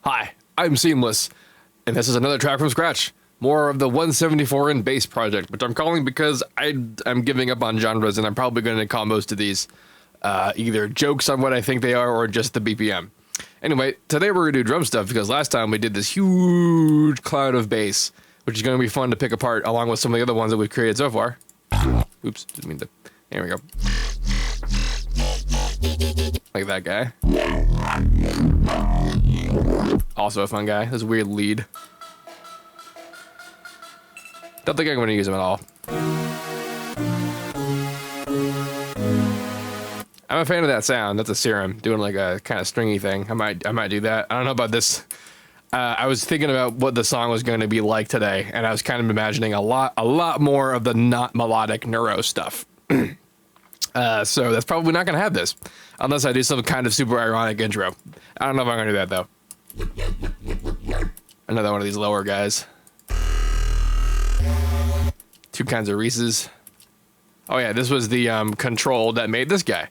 Hi, I'm Seamless, and this is another track from scratch. More of the 174 in bass project, which I'm calling because I'm giving up on genres, and I'm probably going to call most of these either jokes on what I think they are or just the BPM. Anyway, today we're going to do drum stuff because last time we did this huge cloud of bass, which is going to be fun to pick apart along with some of the other ones that we've created so far. Oops, didn't mean to. There we go. Like that guy. Also a fun guy. This weird lead. Don't think I'm going to use him at all. I'm a fan of that sound. That's a serum doing like a kind of stringy thing. I might do that. I don't know about this. I was thinking about what the song was going to be like today, and I was kind of imagining a lot more of the not melodic neuro stuff. So that's probably not going to have this, unless I do some kind of super ironic intro. I don't know if I'm going to do that though. Another one of these lower guys. Two kinds of Reese's. Oh yeah, this was the control that made this guy.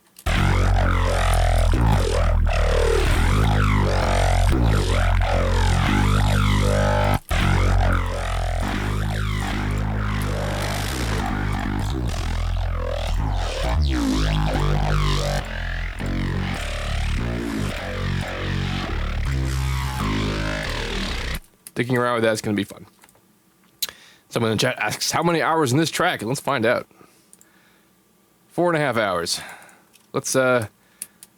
Sticking around with that's going to be fun. Someone in the chat asks, how many hours in this track? And let's find out. 4.5 hours. Let's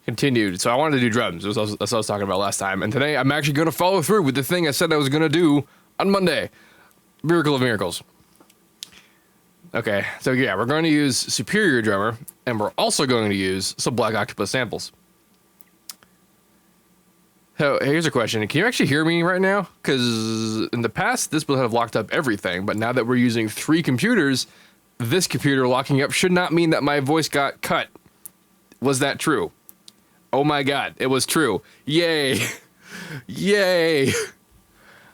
continue. So I wanted to do drums. That's what I was talking about last time. And today I'm actually going to follow through with the thing I said I was going to do on Monday. Miracle of miracles. Okay, so yeah, we're going to use Superior Drummer, and we're also going to use some Black Octopus samples. So here's a question. Can you actually hear me right now? Because in the past, this would have locked up everything, but now that we're using 3 computers, this computer locking up should not mean that my voice got cut. Was that true? Oh my god, it was true. Yay. Yay.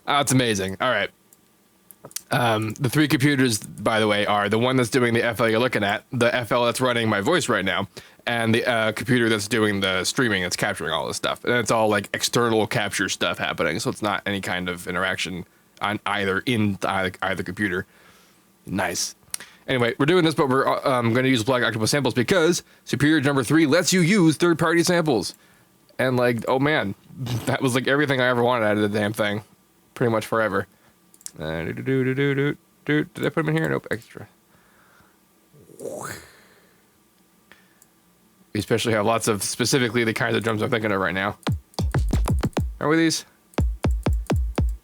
Oh, it's amazing. All right. The 3 computers, by the way, are the one that's doing the FL you're looking at, the FL that's running my voice right now, and the computer that's doing the streaming that's capturing all this stuff. And it's all like external capture stuff happening, so it's not any kind of interaction on either computer. Nice. Anyway, we're doing this, but we're going to use Black Octopus samples because Superior Drummer 3 lets you use third-party samples. And like, oh man, that was like everything I ever wanted out of the damn thing, pretty much forever. Did I put them in here? Nope, extra. We especially have lots of specifically the kinds of drums I'm thinking of right now. Are we these?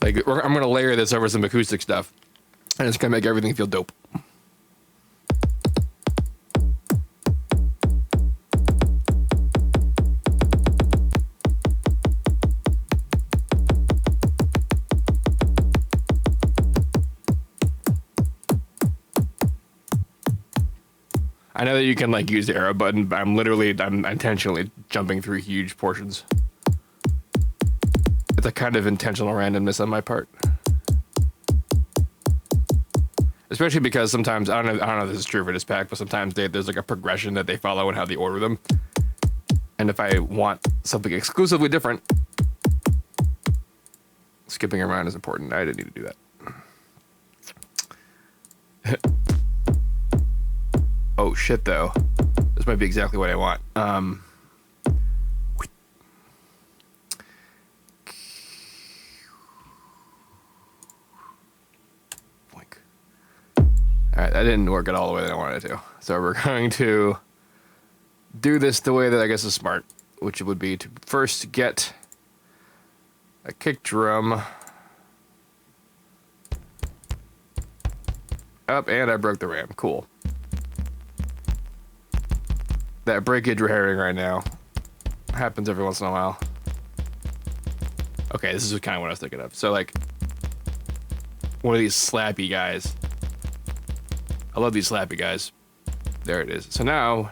Like, I'm going to layer this over some acoustic stuff, and it's going to make everything feel dope. I know that you can like use the arrow button, but I'm intentionally jumping through huge portions. It's a kind of intentional randomness on my part. Especially because sometimes, I don't know if this is true for this pack, but sometimes there's like a progression that they follow and how they order them. And if I want something exclusively different, skipping around is important. I didn't need to do that. Oh shit though. This might be exactly what I want. Boink. Alright, that didn't work at all the way that I wanted it to. So we're going to do this the way that I guess is smart, which would be to first get a kick drum up, and I broke the RAM. Cool. That breakage we're hearing right now happens every once in a while. Okay, this is kind of what I was thinking of. So like one of these slappy guys. I love these slappy guys. There it is. So now,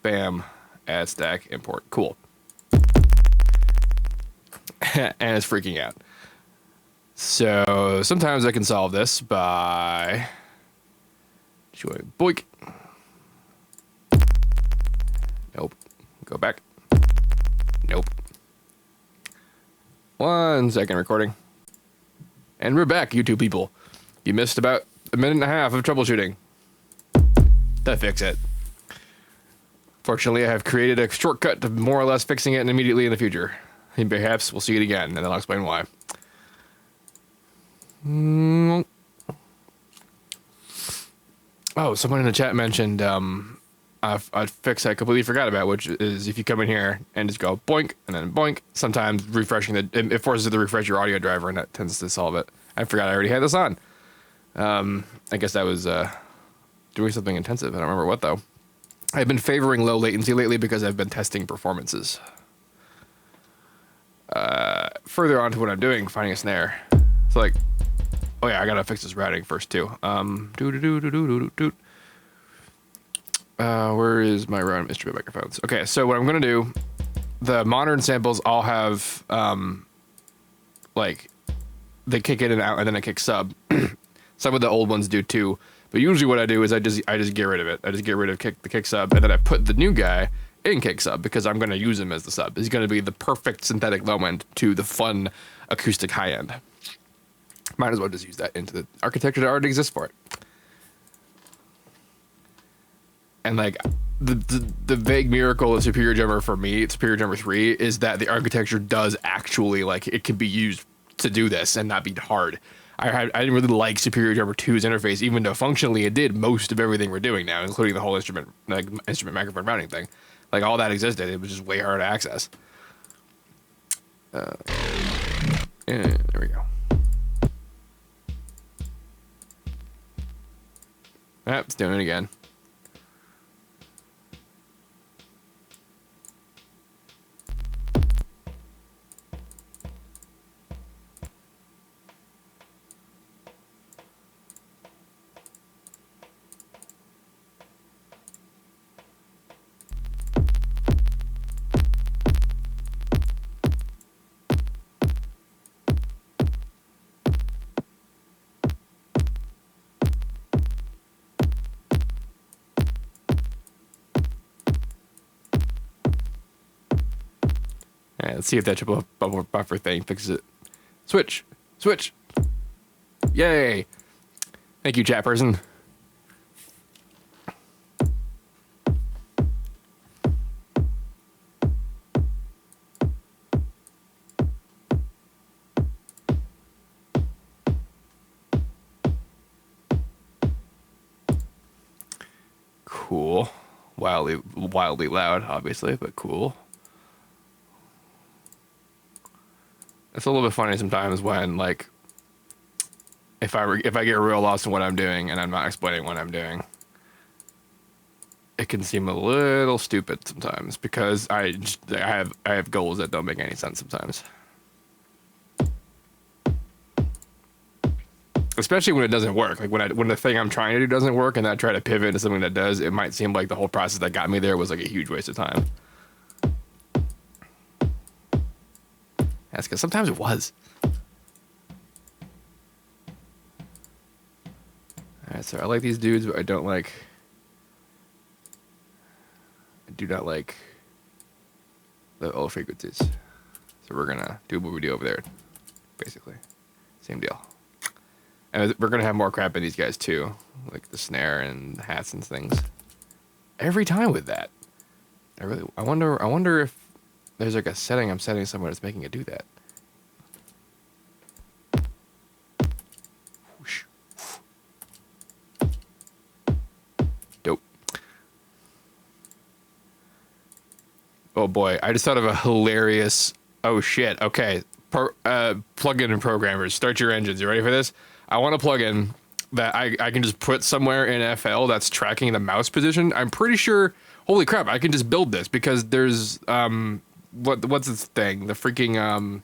bam, add stack, import. Cool. And it's freaking out. So sometimes I can solve this by boink. Nope. Go back. Nope. 1 second recording. And we're back, you two people. You missed about a minute and a half of troubleshooting. That fix it. Fortunately, I have created a shortcut to more or less fixing it immediately in the future. And perhaps we'll see it again, and then I'll explain why. Oh, someone in the chat mentioned a fix I completely forgot about, which is if you come in here and just go boink and then boink, sometimes refreshing it forces it to refresh your audio driver, and that tends to solve it. I forgot I already had this on. I guess I was doing something intensive. I don't remember what though. I've been favoring low latency lately because I've been testing performances. Further on to what I'm doing, finding a snare. It's like, oh yeah, I gotta fix this routing first too. Where is my routing instrument microphones? Okay, so what I'm gonna do, the modern samples all have like they kick in and out, and then I kick sub. Some of the old ones do too, but usually what I do is I just get rid of it. I just get rid of the kick sub, and then I put the new guy in kick sub because I'm gonna use him as the sub. He's gonna be the perfect synthetic low end to the fun acoustic high end. Might as well just use that into the architecture that already exists for it. And like the vague miracle of Superior Drummer for me, Superior Drummer 3, is that the architecture does actually, like, it can be used to do this and not be hard. I didn't really like Superior Drummer 2's interface, even though functionally it did most of everything we're doing now, including the whole instrument microphone routing thing. Like, all that existed. It was just way hard to access. There we go. Yep, it's doing it again. Let's see if that triple buffer thing fixes it. Switch. Switch. Yay. Thank you, chat person. Cool. Wildly loud, obviously, but cool. It's a little bit funny sometimes when, like, if I get real lost in what I'm doing and I'm not explaining what I'm doing, it can seem a little stupid sometimes because I have goals that don't make any sense sometimes. Especially when it doesn't work. Like when the thing I'm trying to do doesn't work and I try to pivot to something that does, it might seem like the whole process that got me there was like a huge waste of time. That's because sometimes it was. Alright, so I like these dudes, but I don't like... I do not like the low frequencies. So we're gonna do what we do over there, basically. Same deal. And we're gonna have more crap in these guys too, like the snare and the hats and things. Every time with that. I wonder if there's like a setting I'm setting somewhere that's making it do that. Whoosh. Dope. Oh boy, I just thought of a hilarious... Oh shit, okay. Plug-in and programmers, start your engines. You ready for this? I want a plug-in that I can just put somewhere in FL that's tracking the mouse position. I'm pretty sure... Holy crap, I can just build this because there's... what's this thing? The freaking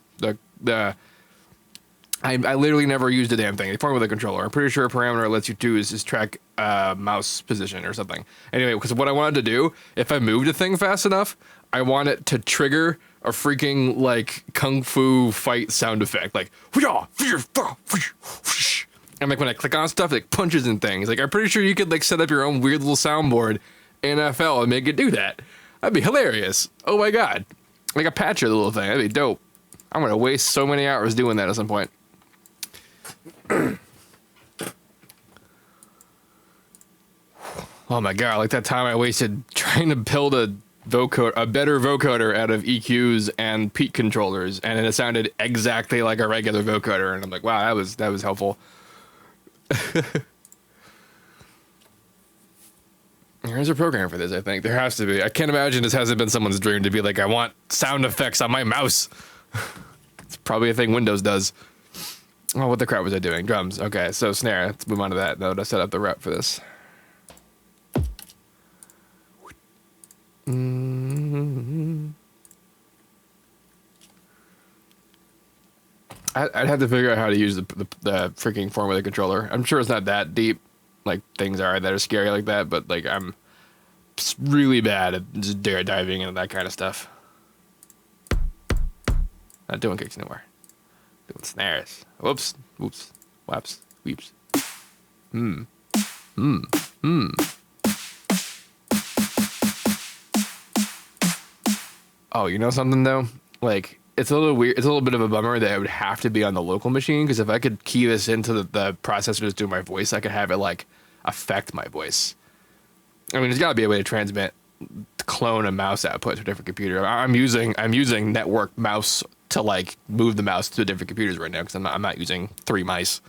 I literally never used the damn thing. They formed with a controller. I'm pretty sure a parameter it lets you do is just track mouse position or something. Anyway, because what I wanted to do, if I moved a thing fast enough, I want it to trigger a freaking like kung fu fight sound effect, like and like when I click on stuff, it punches in things. Like I'm pretty sure you could like set up your own weird little soundboard in FL and make it do that. That'd be hilarious. Oh my god. Like a patch of the little thing. That'd be dope. I'm gonna waste so many hours doing that at some point. Oh my god, like that time I wasted trying to build a better vocoder out of EQs and peak controllers, and it sounded exactly like a regular vocoder, and I'm like, wow, that was helpful. There's a program for this, I think. There has to be. I can't imagine this hasn't been someone's dream to be like, I want sound effects on my mouse. It's probably a thing Windows does. Oh, what the crap was I doing? Drums. Okay, so snare. Let's move on to that. Now to set up the rep for this. I'd have to figure out how to use the freaking formula controller. I'm sure it's not that deep, like things are that are scary like that, but like I'm really bad at just diving into that kind of stuff. Not doing kicks anymore. Doing snares. Whoops. Whoops. Whaps. Weeps. Oh, you know something though? Like, it's a little weird. It's a little bit of a bummer that it would have to be on the local machine, because if I could key this into the processor to do my voice, I could have it like affect my voice. I mean, there's got to be a way to transmit, clone a mouse output to a different computer. I'm using network mouse to like move the mouse to different computers right now, because I'm not using 3 mice.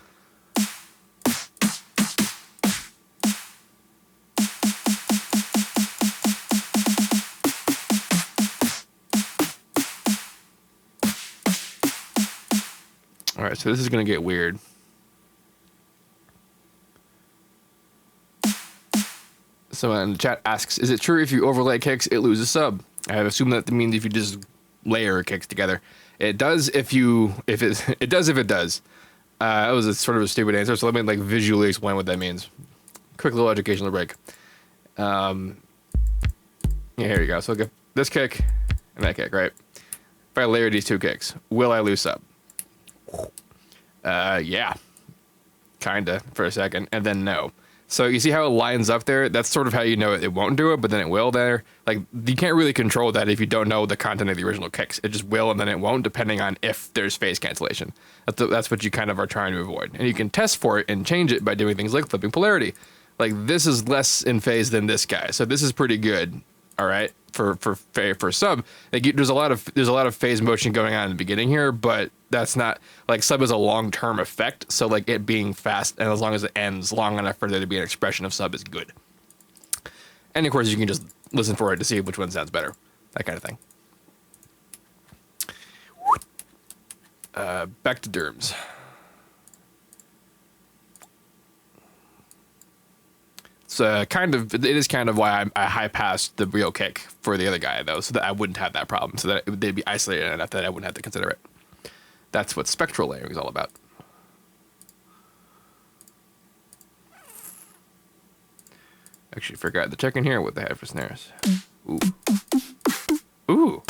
All right, so this is gonna get weird. Someone in the chat asks, "Is it true if you overlay kicks, it loses sub?" I assume that means if you just layer kicks together. It does if it does. That was a sort of a stupid answer, so let me like visually explain what that means. Quick little educational break. Yeah, here you go. So I'll get this kick and that kick, right? If I layer these 2 kicks, will I lose sub? Yeah. Kinda, for a second, and then no. So you see how it lines up there? That's sort of how you know it won't do it, but then it will there. Like, you can't really control that if you don't know the content of the original kicks. It just will, and then it won't, depending on if there's phase cancellation. That's what you kind of are trying to avoid. And you can test for it and change it by doing things like flipping polarity. Like, this is less in phase than this guy, so this is pretty good. All right, for sub, like there's a lot of phase motion going on in the beginning here, but that's not like sub is a long-term effect. So like it being fast, and as long as it ends long enough for there to be an expression of sub is good. And of course, you can just listen for it to see which one sounds better, that kind of thing. Back to derms. It is kind of why I high passed the real kick for the other guy though, so that I wouldn't have that problem, so that they'd be isolated enough that I wouldn't have to consider it. That's what spectral layering is all about. Actually, forgot to check in here what they had for snares. Ooh. Ooh.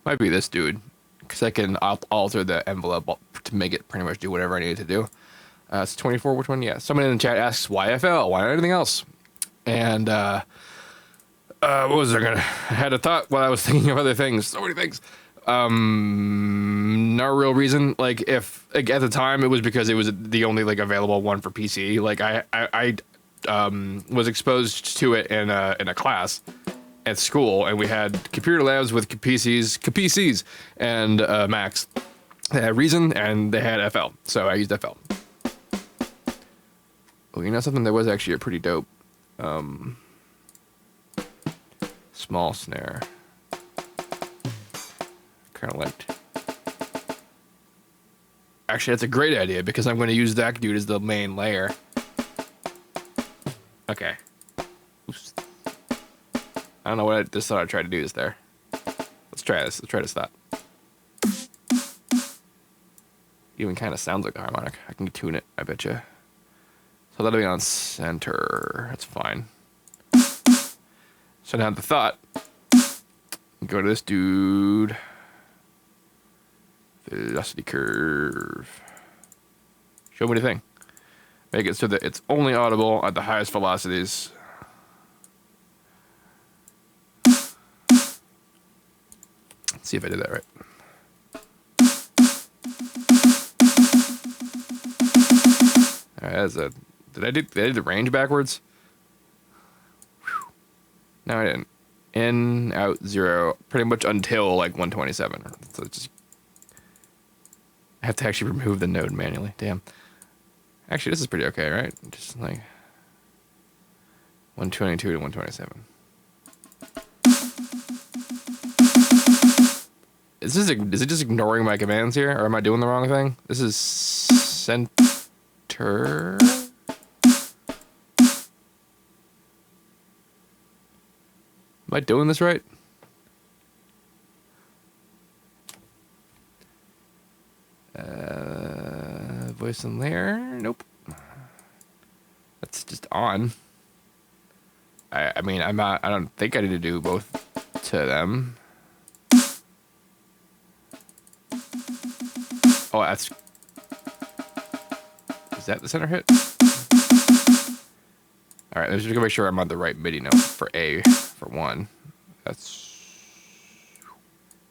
Might be this dude, because I can alter the envelope to make it pretty much do whatever I need it to do. It's 24, which one? Yeah. Someone in the chat asks, why FL? Why not anything else? And what was I had a thought while I was thinking of other things. So many things. No real reason. Like, if like at the time it was because it was the only like available one for PC. Like I was exposed to it in a class at school, and we had computer labs with PCs and Macs. They had Reason and they had FL, so I used FL. Oh, you know something that was actually a pretty dope small snare. Kind of liked. Actually, that's a great idea, because I'm going to use that dude as the main layer. Okay. Oops. I don't know what I just thought I'd try to do this there. Let's try this. Let's try this thought. Even kind of sounds like a harmonic. I can tune it, I bet you. So that'll be on center. That's fine. So now the thought. Go to this dude. Velocity curve. Show me the thing. Make it so that it's only audible at the highest velocities. Let's see if I did that right. All right, that's a. Did I do the range backwards? Whew. No, I didn't. In, out, 0, pretty much until like 127. So just I have to actually remove the node manually. Damn. Actually, this is pretty okay, right? Just like 122 to 127. Is it just ignoring my commands here, or am I doing the wrong thing? This is center. Am I doing this right? Voice in layer? Nope. That's just on. I mean, I'm not. I don't think I need to do both to them. Oh, that's. Is that the center hit? All right, let's just make sure I'm on the right MIDI note for A for 1. That's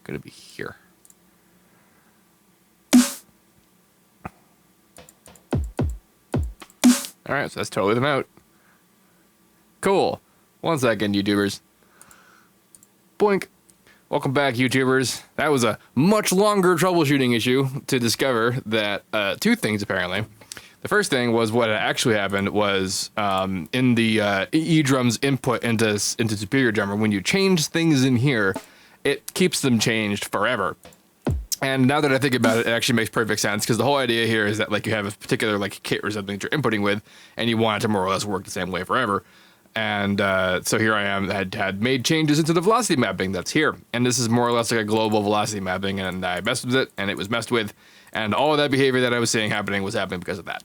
gonna be here. All right, so that's totally the note. Cool. 1 second, YouTubers. Boink. Welcome back, YouTubers. That was a much longer troubleshooting issue to discover that 2 things, apparently. The first thing was what actually happened was in the eDrum's input into Superior Drummer, when you change things in here, it keeps them changed forever. And now that I think about it, it actually makes perfect sense, because the whole idea here is that like you have a particular like kit or something that you're inputting with, and you want it to more or less work the same way forever. And so here I am, had made changes into the velocity mapping that's here. And this is more or less like a global velocity mapping, and I messed with it, and it was messed with. And all of that behavior that I was seeing happening was happening because of that.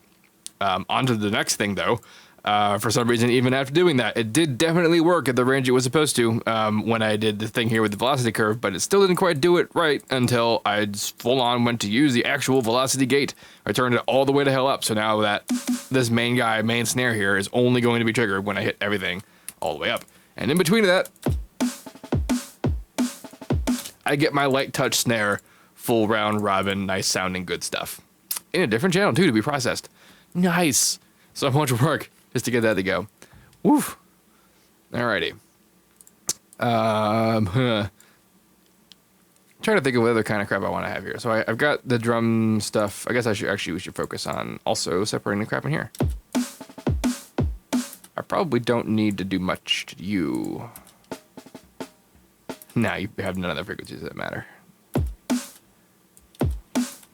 On to the next thing, though. For some reason, even after doing that, it did definitely work at the range it was supposed to when I did the thing here with the velocity curve, but it still didn't quite do it right until I full-on went to use the actual velocity gate. I turned it all the way to hell up, so now that this main snare here is only going to be triggered when I hit everything all the way up. And in between that, I get my light touch snare, full round robin, nice sounding good stuff. In a different channel, too, to be processed. Nice. So much work just to get that to go. Woof. Alrighty. Trying to think of what other kind of crap I want to have here. So I've got the drum stuff. I guess we should focus on also separating the crap in here. I probably don't need to do much to you. Nah, you have none of the frequencies that matter.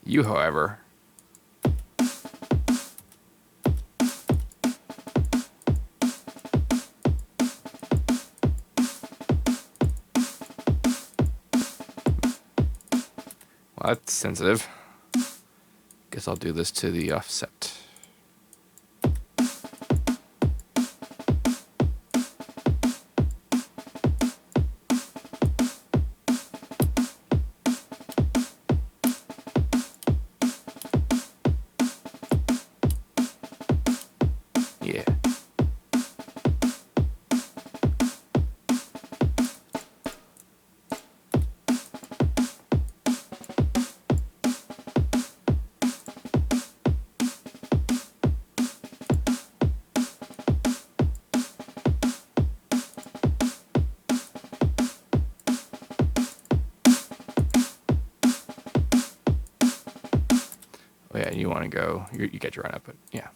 You, however, well, that's sensitive. Guess I'll do this to the offset. Yeah. Oh yeah, you want to go, you get your own output. Yeah.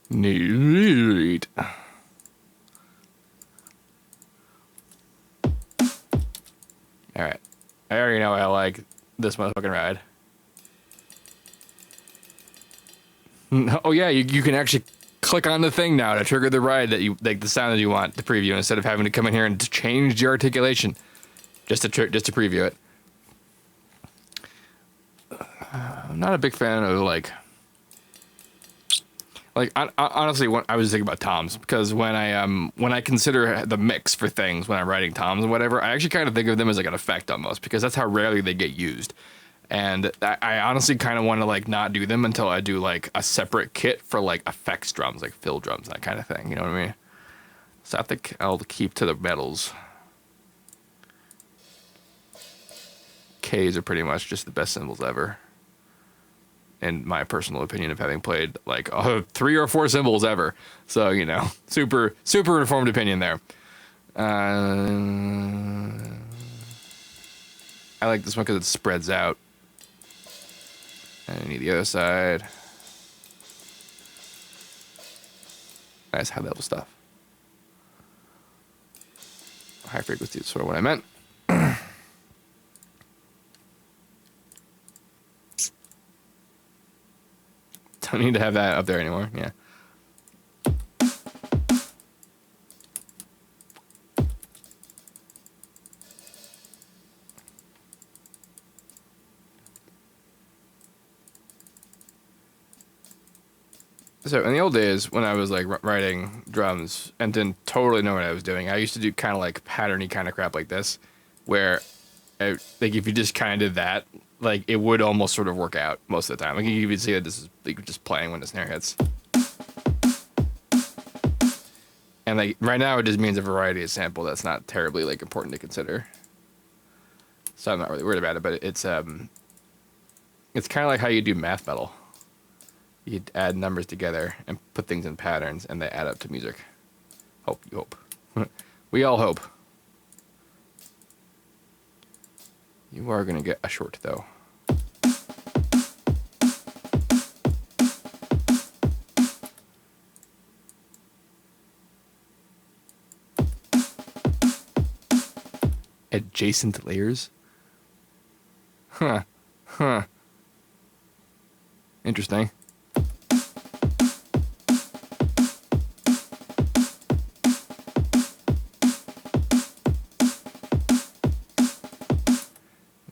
Neat. All right. I already know I like this motherfucking ride. Oh yeah, you can actually click on the thing now to trigger the ride that you like, the sound that you want to preview, instead of having to come in here and to change the articulation just to preview it. I'm not a big fan of like honestly, when I was thinking about toms, because when I consider the mix for things when I'm writing toms and whatever, I actually kind of think of them as like an effect almost, because that's how rarely they get used. And I honestly kind of want to like not do them until I do like a separate kit for like effects drums, like fill drums, that kind of thing. You know what I mean? So I think I'll keep to the metals. Ks are pretty much just the best cymbals ever, in my personal opinion, of having played like 3 or 4 cymbals ever. So, you know, super informed opinion there. I like this one because it spreads out. And I need the other side. Nice high level stuff. High frequency is sort of what I meant. Don't need to have that up there anymore. Yeah. So in the old days, when I was like writing drums and didn't totally know what I was doing, I used to do kind of like patterny kind of crap like this, where like if you just kind of did that, like it would almost sort of work out most of the time. Like you could see that this is like just playing when the snare hits. And like right now, it just means a variety of sample that's not terribly like important to consider. So I'm not really worried about it, but it's kind of like how you do math metal. You add numbers together and put things in patterns, and they add up to music. You hope. We all hope. You are gonna get a short though. Adjacent layers? Huh. Interesting.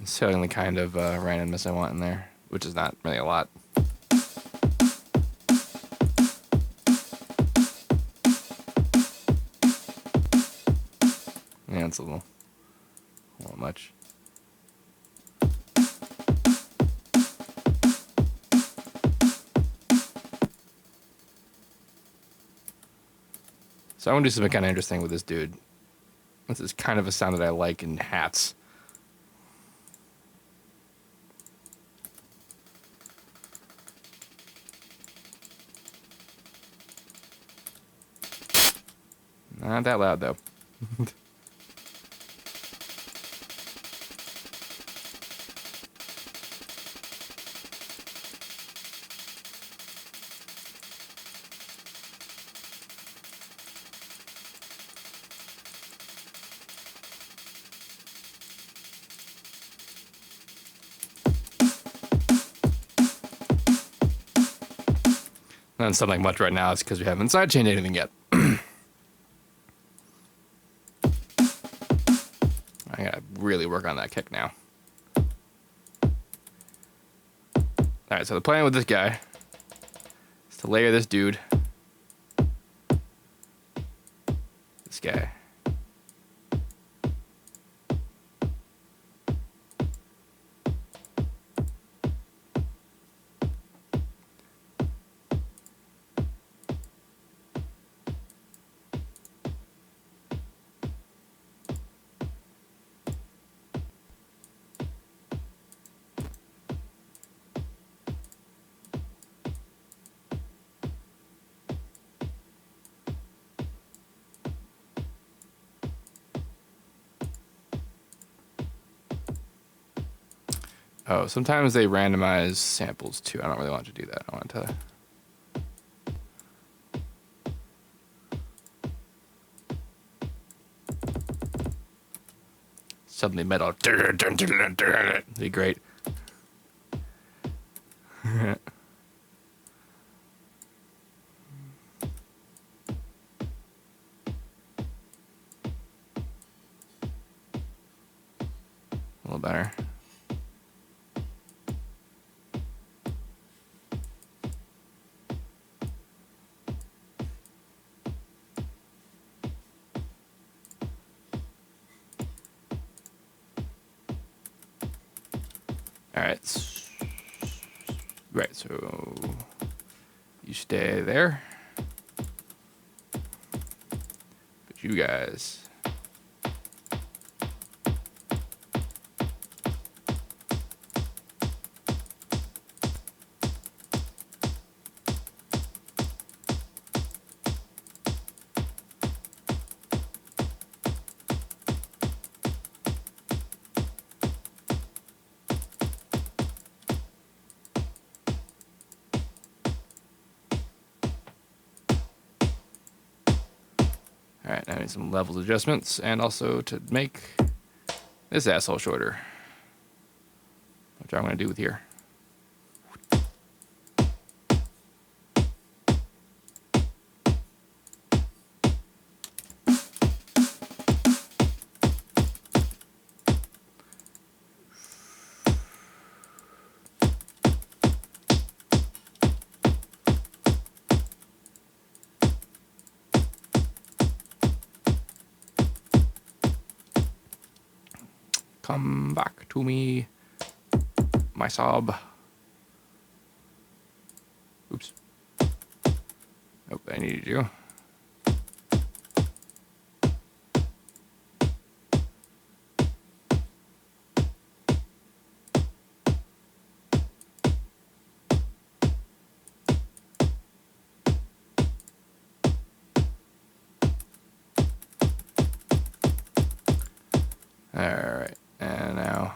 It's the only kind of randomness I want in there, which is not really a lot. Yeah, it's a little much. So I want to do something kind of interesting with this dude. This is kind of a sound that I like in hats. Not that loud though. Doesn't sound like much right now. It's because we haven't sidechained anything yet. I gotta really work on that kick now. Alright, so the plan with this guy is to layer this dude. This guy. Oh, sometimes they randomize samples too. I don't really want to do that. I want to... Suddenly metal. It'd be great. A little better. All right. Right, so you stay there. But you guys. All right, I need some levels adjustments and also to make this asshole shorter, which I'm going to do with here. Come back to me, my sob. Oops. Nope, I needed you. All right, and now.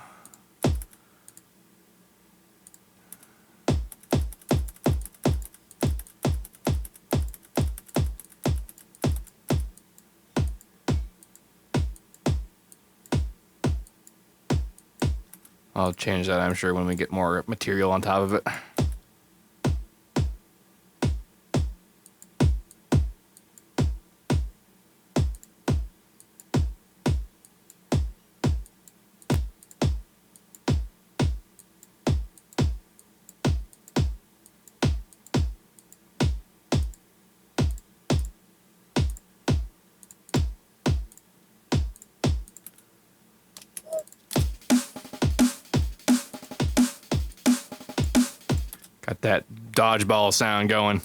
I'll change that, I'm sure, when we get more material on top of it. Got that dodgeball sound going.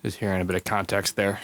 Just hearing a bit of context there.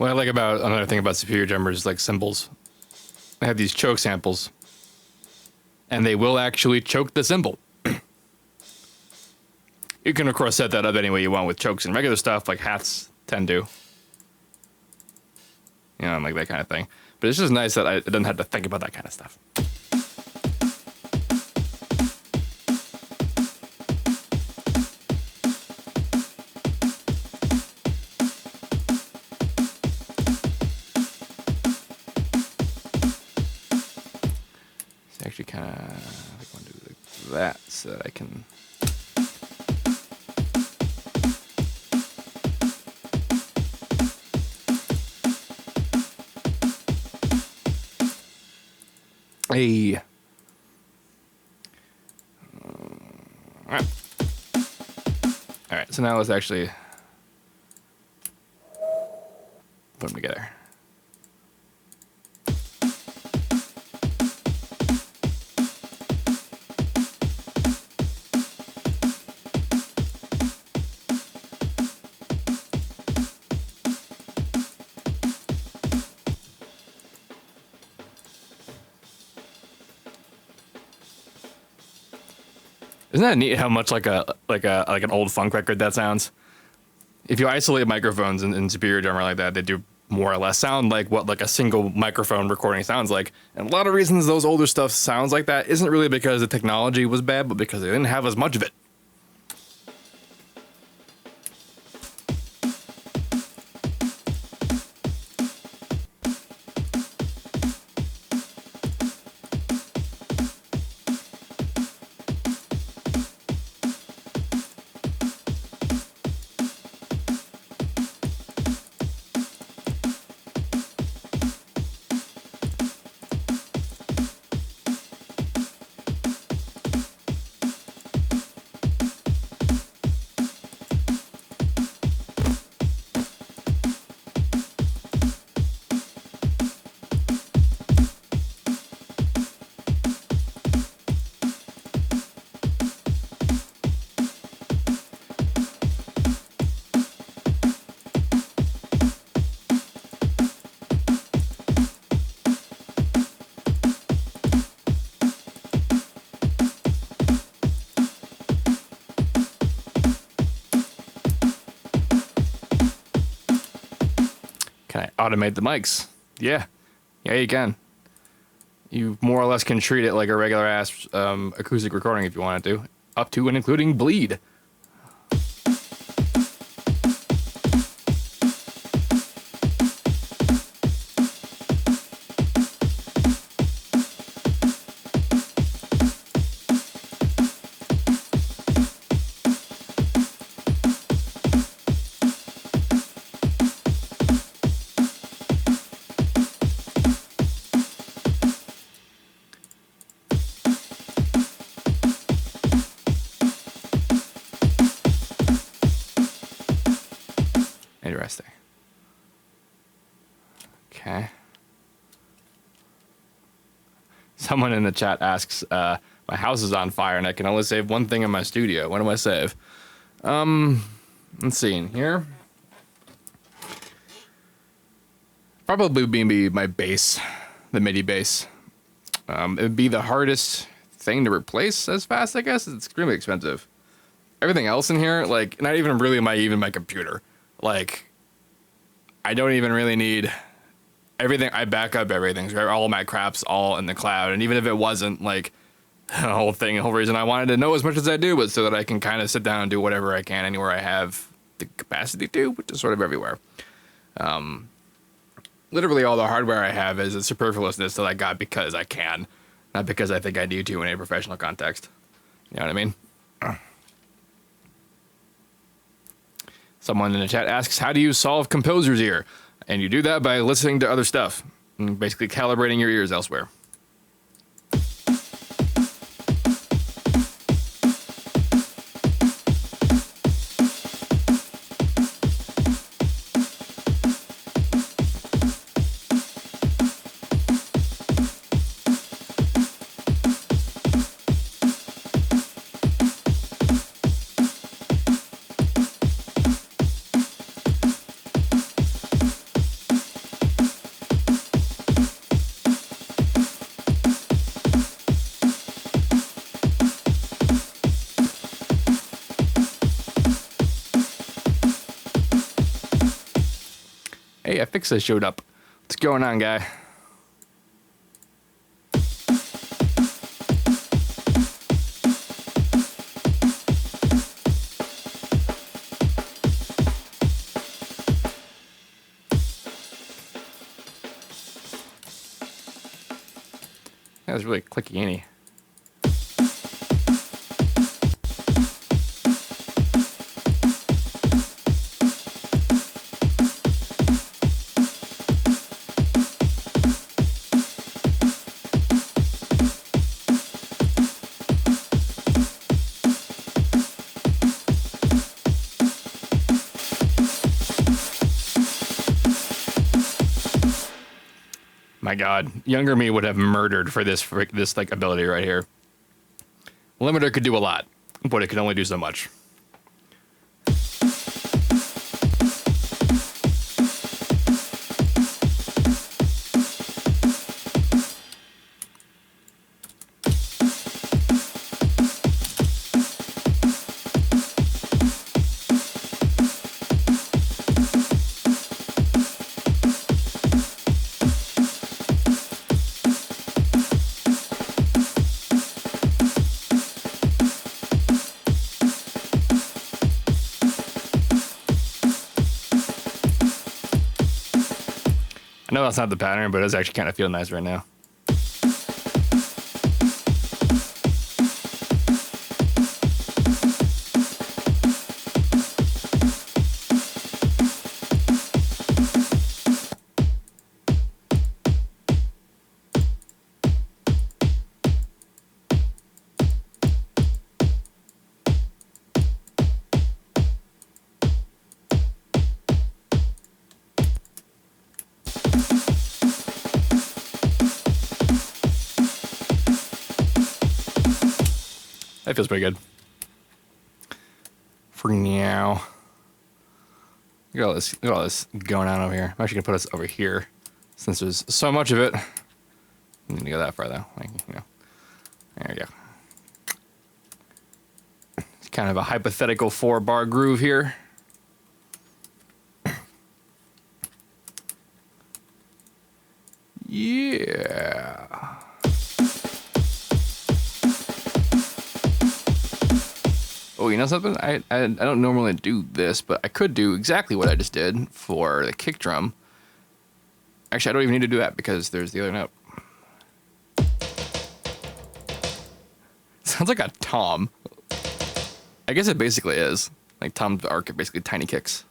What I like about another thing about superior drummers is like cymbals. They have these choke samples, and they will actually choke the cymbal. You can of course set that up any way you want with chokes and regular stuff, like hats tend to. You know, like that kind of thing. But it's just nice that I didn't have to think about that kind of stuff. It's actually kind of, I want to do like that so that I can. Hey. All right, so now let's actually put them together. Isn't that neat how much like an old funk record that sounds? If you isolate microphones in Superior Drummer like that, they do more or less sound like what like a single microphone recording sounds like. And a lot of reasons those older stuff sounds like that isn't really because the technology was bad, but because they didn't have as much of it. Can I automate the mics? Yeah, you can. You more or less can treat it like a regular ass acoustic recording if you wanted to, up to and including bleed. Interesting. Okay. Someone in the chat asks, my house is on fire and I can only save one thing in my studio. What do I save? Let's see in here. Probably be my bass, the MIDI bass. It would be the hardest thing to replace as fast, I guess. It's extremely expensive. Everything else in here, like, not even really my computer. Like, I don't even really need everything. I back up everything. So all my crap's all in the cloud. And even if it wasn't, like, the whole reason I wanted to know as much as I do was so that I can kind of sit down and do whatever I can anywhere I have the capacity to, which is sort of everywhere. Literally all the hardware I have is a superfluousness that I got because I can, not because I think I need to in a professional context. You know what I mean? Someone in the chat asks, how do you solve composer's ear? And you do that by listening to other stuff and basically calibrating your ears elsewhere. Hey, Affixa showed up. What's going on, guy? That was really clicky, ain't he? My God, younger me would have murdered for this like ability right here. Limiter could do a lot, but it can only do so much. I know that's not the pattern, but it's actually kind of feel nice right now. That feels pretty good. For now. Look at all this going on over here. I'm actually gonna put us over here since there's so much of it. I don't need to go that far though. Like, you know. There we go. It's kind of a hypothetical 4-bar groove here. Yeah. Oh, you know something? I don't normally do this, but I could do exactly what I just did for the kick drum. Actually, I don't even need to do that because there's the other note. Sounds like a tom. I guess it basically is. Like Tom's arc are basically tiny kicks.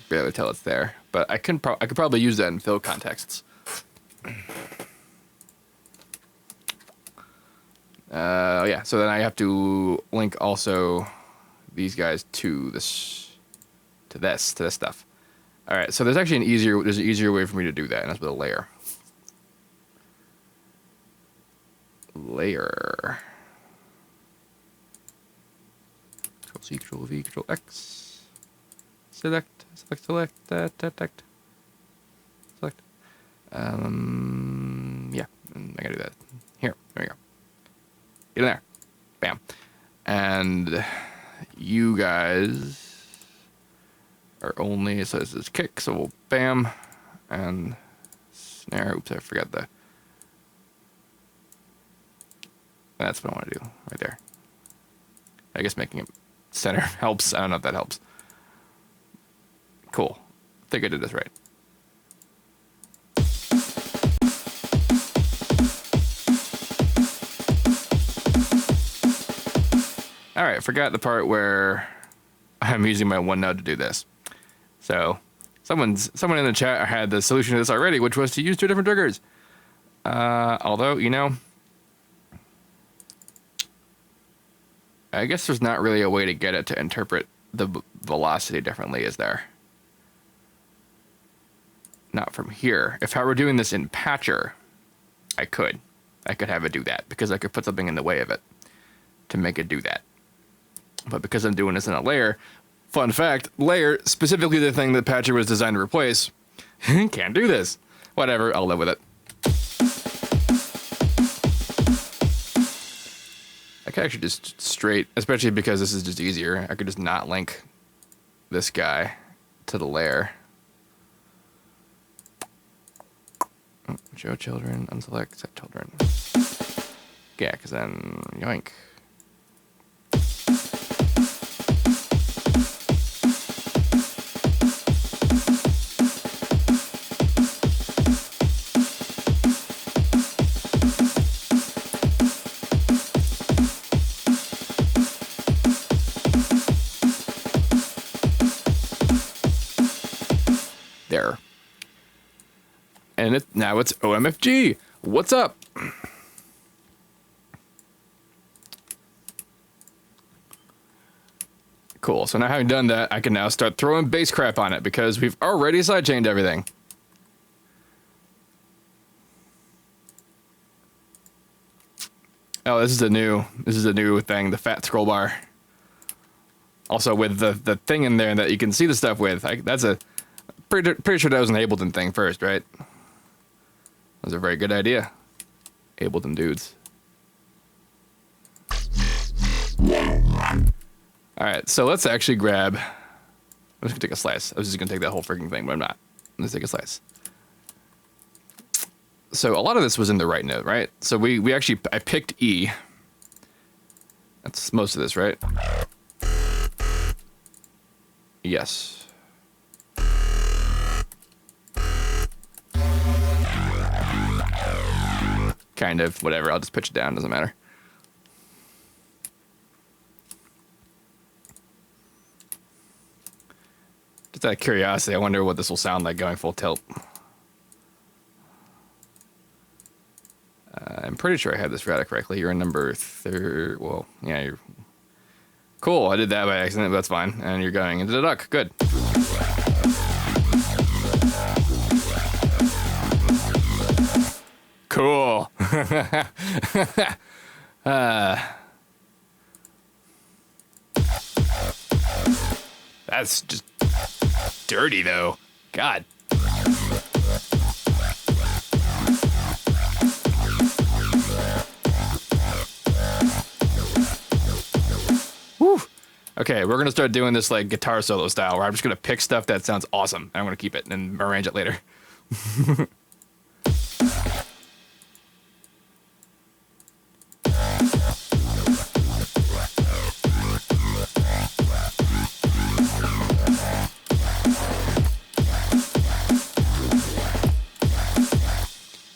Barely tell it's there, but I could probably use that in fill contexts. Yeah, so then I have to link also these guys to this stuff. All right, so there's actually an easier way for me to do that, and that's with a layer. Layer. Control C, Control V, Control X. Select. Yeah, I gotta do that. Here, there we go. Get in there. Bam. And you guys are only, so this is kick, so we'll bam. And snare. Oops, I forgot the. That's what I want to do right there. I guess making it center helps. I don't know if that helps. Cool. I think I did this right. All right, forgot the part where I'm using my one note to do this. So someone in the chat had the solution to this already, which was to use 2 different triggers. Although, you know, I guess there's not really a way to get it to interpret the velocity differently, is there? Not from here. If I were doing this in Patcher, I could have it do that because I could put something in the way of it to make it do that. But because I'm doing this in a layer, fun fact, layer, specifically the thing that Patcher was designed to replace, can't do this. Whatever, I'll live with it. I could actually just straight, especially because this is just easier. I could just not link this guy to the layer. Show children, unselect, set children. Yeah, because then yoink. There. And now it's OMFG. What's up? Cool. So now having done that, I can now start throwing bass crap on it because we've already sidechained everything. Oh, this is a new thing, the fat scroll bar. Also with the thing in there that you can see the stuff with. That's a pretty sure that was an Ableton thing first, right? That was a very good idea. Ableton dudes. Alright, so let's actually grab... I'm just gonna take a slice. I was just gonna take that whole freaking thing, but I'm not. Let's take a slice. So a lot of this was in the right note, right? So I picked E. That's most of this, right? Yes. Kind of, whatever. I'll just pitch it down, doesn't matter. Just out of curiosity, I wonder what this will sound like going full tilt. I'm pretty sure I had this routed correctly. You're in number 3. Well, yeah, you're... Cool, I did that by accident, but that's fine. And you're going into the duck. Good. Cool. That's just dirty, though. God. Woo. Okay, we're gonna start doing this like guitar solo style, where I'm just gonna pick stuff that sounds awesome, and I'm gonna keep it and arrange it later.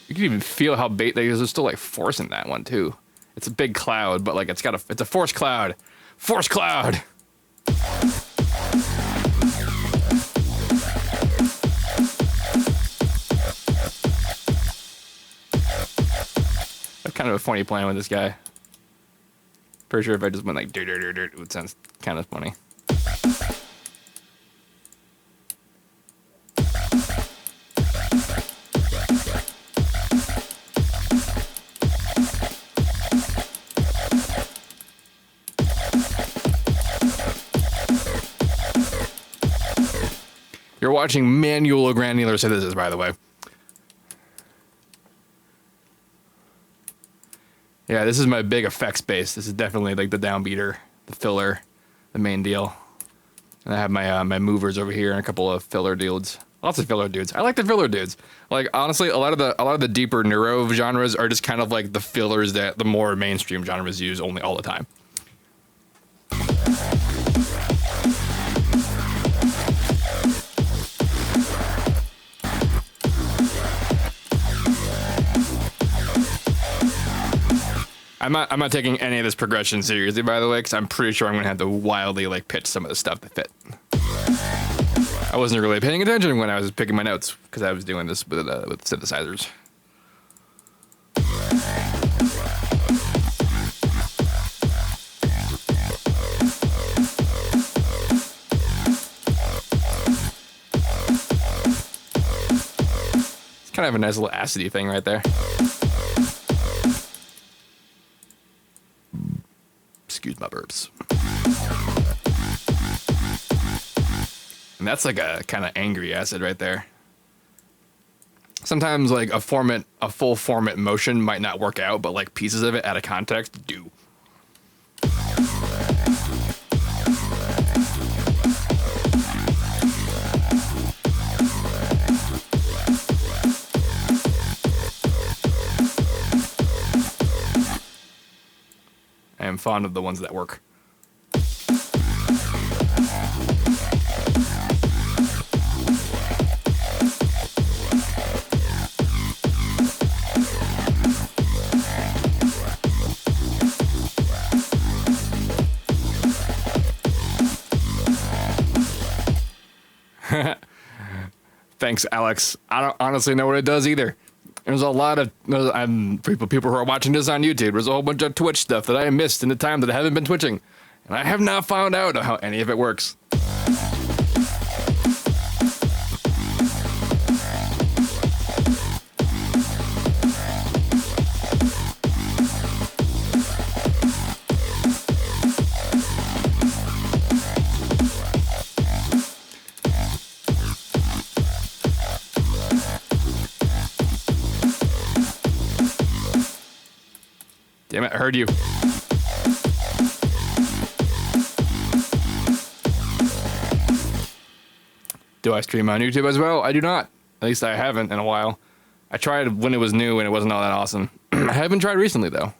You can even feel how there's still like force in that one too. It's a big cloud, but like it's a force cloud. Force cloud. That's kind of a funny plan with this guy. Pretty sure if I just went like dirt, it would sound kind of funny. You're watching manual granular synthesis, by the way. Yeah, this is my big effects base. This is definitely like the downbeater, the filler, the main deal. And I have my my movers over here and a couple of filler dudes. Lots of filler dudes. I like the filler dudes. Like honestly, a lot of the deeper neuro genres are just kind of like the fillers that the more mainstream genres use only all the time. I'm not taking any of this progression seriously, by the way, because I'm pretty sure I'm gonna have to wildly like pitch some of the stuff to fit. I wasn't really paying attention when I was picking my notes because I was doing this with synthesizers. It's kind of a nice little acidy thing right there. Excuse my burps. And that's like a kind of angry acid right there. Sometimes like a full format motion might not work out, but like pieces of it out of context do. fond of the ones that work. Thanks, Alex. I don't honestly know what it does either. There's a lot of people who are watching this on YouTube. There's a whole bunch of Twitch stuff that I missed in the time that I haven't been twitching, and I have not found out how any of it works. Damn it, I heard you. Do I stream on YouTube as well? I do not. At least I haven't in a while. I tried when it was new and it wasn't all that awesome. I haven't tried recently though.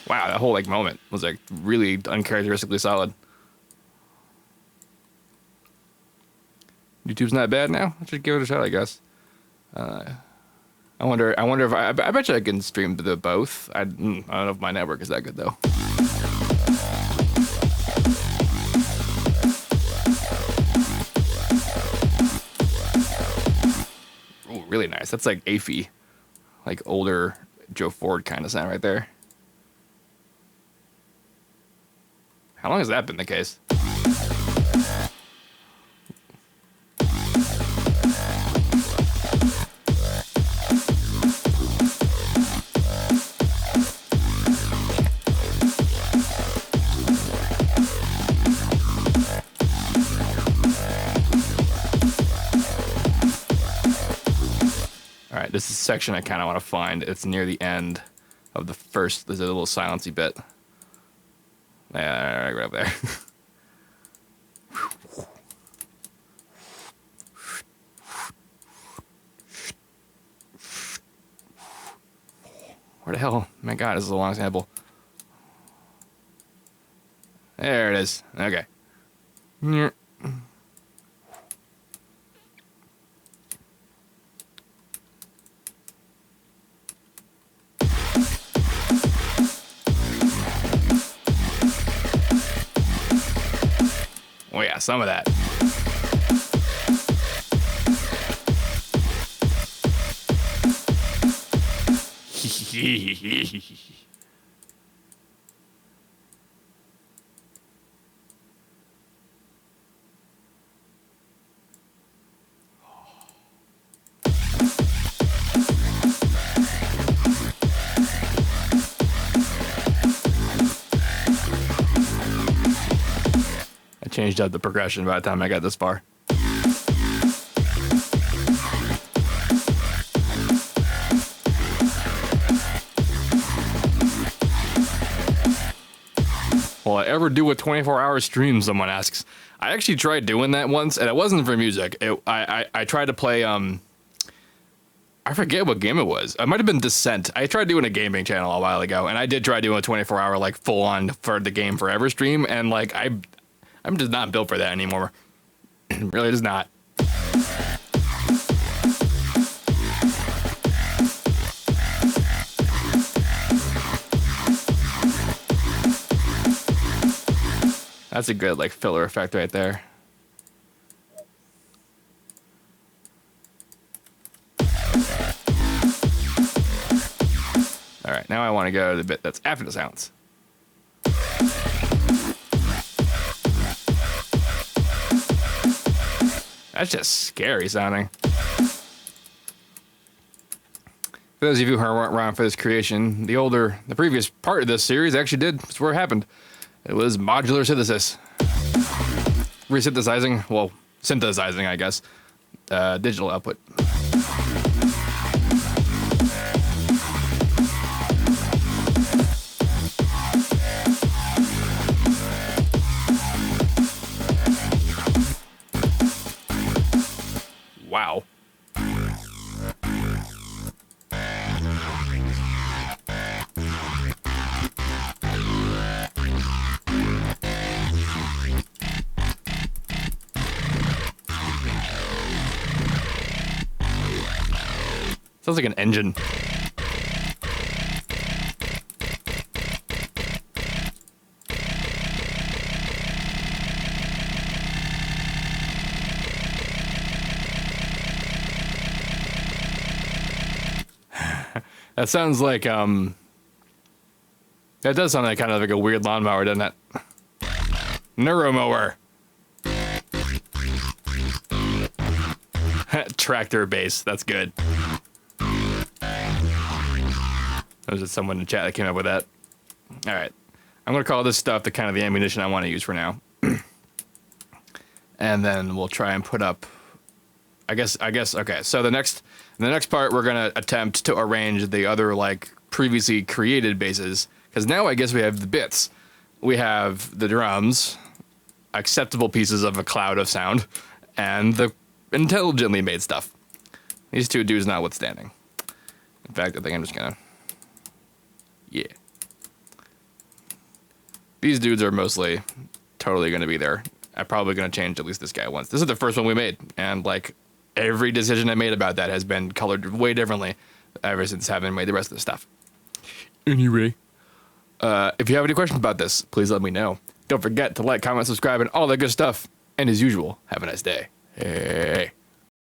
Wow, that whole like moment was like really uncharacteristically solid. YouTube's not bad now. I should give it a shot, I guess. I wonder if I bet you I can stream to both. I don't know if my network is that good though. Ooh, really nice. That's like AFI, like older Joe Ford kind of sound right there. How long has that been the case? This is a section I kind of want to find. It's near the end of the first. There's a little silency bit. Yeah, right up there. Where the hell? My God, this is a long sample. There it is. Okay. Oh yeah, some of that. Changed up the progression by the time I got this far. Will I ever do a 24-hour stream, someone asks. I actually tried doing that once, and it wasn't for music. I tried to play, I forget what game it was. It might have been Descent. I tried doing a gaming channel a while ago, and I did try doing a 24-hour, like, full-on for the game forever stream, and, like, I'm just not built for that anymore. Really just not. That's a good, like, filler effect right there. All right, now I want to go to the bit that's after the sounds. That's just scary sounding. For those of you who weren't around for this creation, the previous part of this series actually that's where it happened. It was modular synthesis. Resynthesizing, well, synthesizing, I guess, digital output. Wow. Sounds like an engine. That sounds like, that does sound like kind of like a weird lawnmower, doesn't it? Neuromower. Tractor bass, that's good. There's just someone in the chat that came up with that. All right, I'm gonna call this stuff the kind of the ammunition I want to use for now. And then we'll try and put up, I guess, okay, so the next part, we're gonna attempt to arrange the other, like, previously created bases, because now I guess we have the bits. We have the drums, acceptable pieces of a cloud of sound, and the intelligently made stuff. These two dudes notwithstanding. In fact, I think I'm just gonna, yeah. These dudes are mostly totally gonna be there. I'm probably gonna change at least this guy once. This is the first one we made, and, like, every decision I made about that has been colored way differently ever since having made the rest of the stuff. Anyway, if you have any questions about this, please let me know. Don't forget to like, comment, subscribe, and all that good stuff. And as usual, have a nice day. Hey.